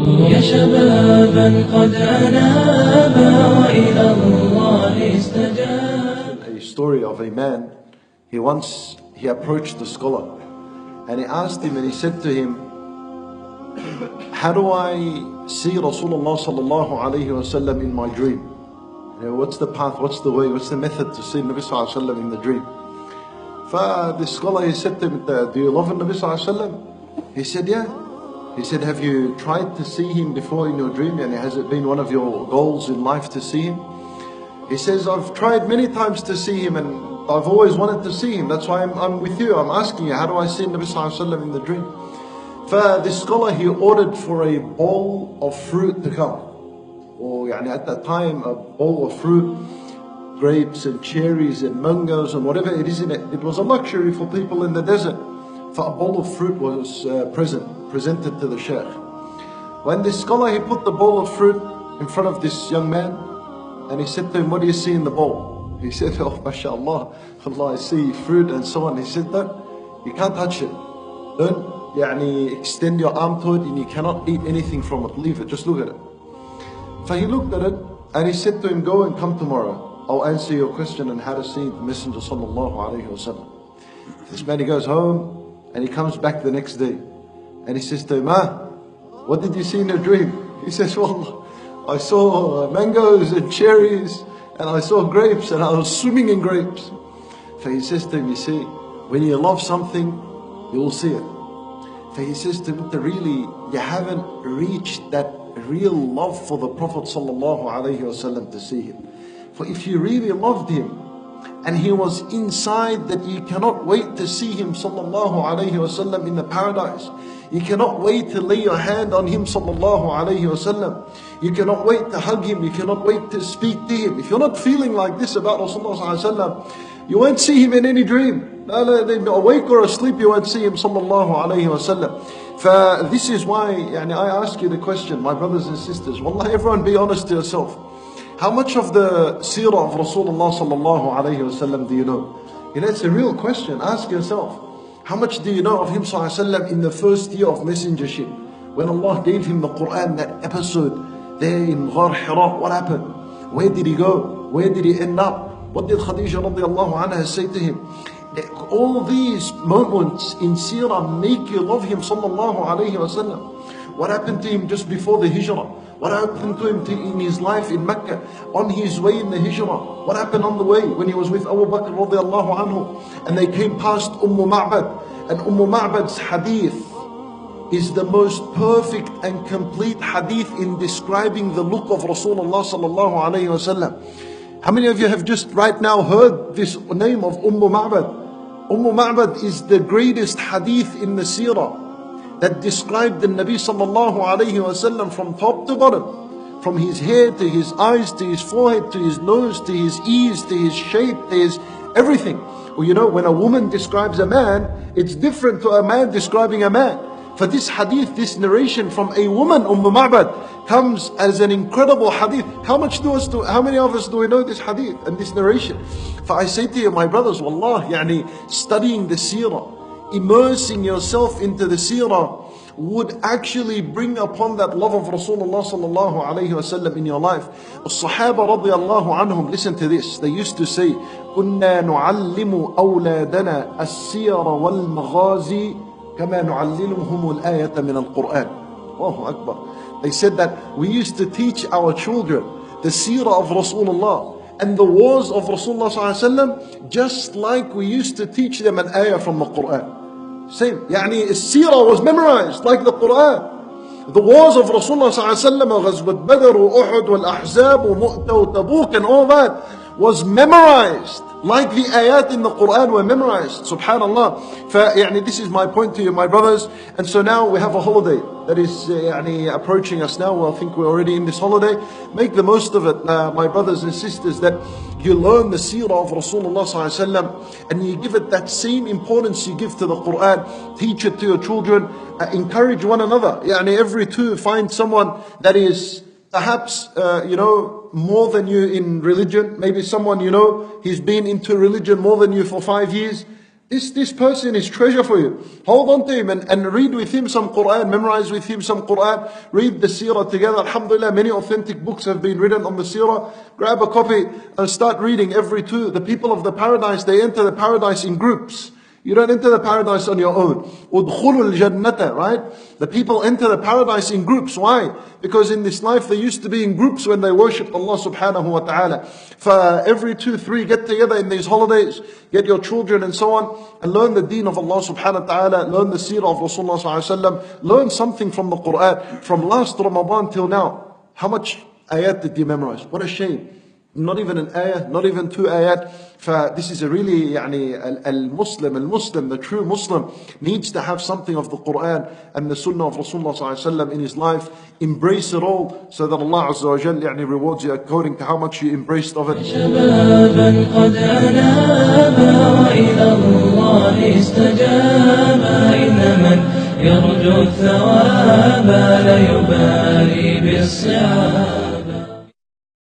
يا شبابا قد أنابا وإلى الله استجاب. A story of a man, he approached the scholar and he asked him and he said to him, how do I see Rasulullah sallallahu alayhi wasallam in my dream? You know, what's the path, what's the way, what's the method to see Nabi sallallahu alayhi wasallam in the dream? The scholar, he said to him, do you love Nabi sallallahu alayhi wasallam? He said, yeah. He said, have you tried to see him before in your dream? And has it been one of your goals in life to see him? He says, I've tried many times to see him and I've always wanted to see him. That's why I'm with you. I'm asking you, how do I see Nabi sallallahu alayhi wasallam in the dream? This scholar, he ordered for a bowl of fruit to come. Or at that time, a bowl of fruit, grapes and cherries and mangoes and whatever it is in it. It was a luxury for people in the desert. For a bowl of fruit was presented to the Shaykh. When this scholar, he put the bowl of fruit in front of this young man and he said to him, what do you see in the bowl? He said, oh, mashallah, Allah, I see fruit and so on. He said, no, you can't touch it. Don't extend your arm to it and you cannot eat anything from it. Leave it, just look at it. So he looked at it and he said to him, go and come tomorrow. I'll answer your question on how to see the Messenger sallallahu alayhi wa sallam. This man, he goes home and he comes back the next day and he says to him, what did you see in your dream? He says, well, I saw mangoes and cherries and I saw grapes and I was swimming in grapes. So he says to him, you see, when you love something, you will see it. So he says to him, really, you haven't reached that real love for the Prophet sallallahu alaihi wasallam to see him. For if you really loved him, and he was inside that you cannot wait to see him sallallahu alaihi wasallam in the paradise. You cannot wait to lay your hand on him sallallahu alaihi wasallam. You cannot wait to hug him. You cannot wait to speak to him. If you're not feeling like this about Rasulullah sallallahu alaihi wasallam, you won't see him in any dream. Awake or asleep, you won't see him sallallahu alayhi wa sallam. This is why I ask you the question, my brothers and sisters, wallahi, everyone be honest to yourself. How much of the seerah of Rasulullah sallallahu alayhi wa sallam do you know? It's a real question. Ask yourself, how much do you know of him sallallahu alayhi wa sallam in the first year of messengership? When Allah gave him the Quran, that episode there in Ghar Hira, what happened? Where did he go? Where did he end up? What did Khadija radiallahu anha say to him? All these moments in seerah make you love him sallallahu alayhi wa sallam. What happened to him just before the hijrah? What happened to him in his life in Mecca? On his way in the hijrah? What happened on the way when he was with Abu Bakr radiallahu anhu? And they came past Ma'bad. And Ma'bad's hadith is the most perfect and complete hadith in describing the look of Rasulullah sallallahu alayhi wa sallam. How many of you have just right now heard this name of Ma'bad? Ma'bad is the greatest hadith in the seerah that described the Nabi sallallahu alayhi wa sallam from top to bottom. From his hair to his eyes to his forehead to his nose to his ears to his shape to his everything. Well, when a woman describes a man, it's different to a man describing a man. For this hadith, this narration from a woman, Ma'bad, comes as an incredible hadith. How many of us do we know this hadith and this narration? For I say to you, my brothers, wallah, studying the seerah, immersing yourself into the seerah would actually bring upon that love of Rasulullah sallallahu alayhi wa sallam in your life. As-Sahaba radiyallahu anhum, listen to this. They used to say, كُنَّا نُعَلِّمُ أَوْلَادَنَا السِّيَرَ وَالْمَغَازِي كما نعلمهم الآية من القرآن. Allahu Akbar. They said that we used to teach our children the seerah of Rasulullah and the wars of Rasulullah sallallahu alaihi wasallam just like we used to teach them an ayah from the Quran. Same. Seerah was memorized like the Quran. The wars of Rasulullah sallallahu alaihi wasallam, Ghazwat Badr, Uhud, Al-Ahzab, Mu'tah, Tabuk and all that was memorized. Like the ayat in the Quran were memorized. Subhanallah. This is my point to you, my brothers. And so now we have a holiday that is approaching us now. Well, I think we're already in this holiday. Make the most of it, my brothers and sisters, that you learn the seerah of Rasulullah sallallahu alaihi wasallam and you give it that same importance you give to the Quran. Teach it to your children. Encourage one another. Every two, find someone that is perhaps, more than you in religion. Maybe someone, he's been into religion more than you for 5 years. This person is treasure for you. Hold on to him and read with him some Quran, memorize with him some Quran, read the seerah together. Alhamdulillah, many authentic books have been written on the seerah. Grab a copy and start reading every two. The people of the paradise, they enter the paradise in groups. You don't enter the paradise on your own. Udkhulul jannata, right? The people enter the paradise in groups. Why? Because in this life they used to be in groups when they worshipped Allah subhanahu wa ta'ala. For every 2, 3, get together in these holidays, get your children and so on, and learn the deen of Allah subhanahu wa ta'ala, learn the seerah of Rasulullah sallallahu alayhi wa sallam, learn something from the Quran. From last Ramadan till now, how much ayat did you memorize? What a shame. Not even an ayah, not even 2 ayat. This is a really, al-Muslim, the true Muslim needs to have something of the Quran and the Sunnah of Rasulullah sallallahu alaihi wasallam in his life. Embrace it all so that Allah Azza wa Jalla rewards you according to how much you embraced of it. شبابا قد أنابا وإلى الله استجابا إن من يرجو الثواب لا يبالي بالصعاب.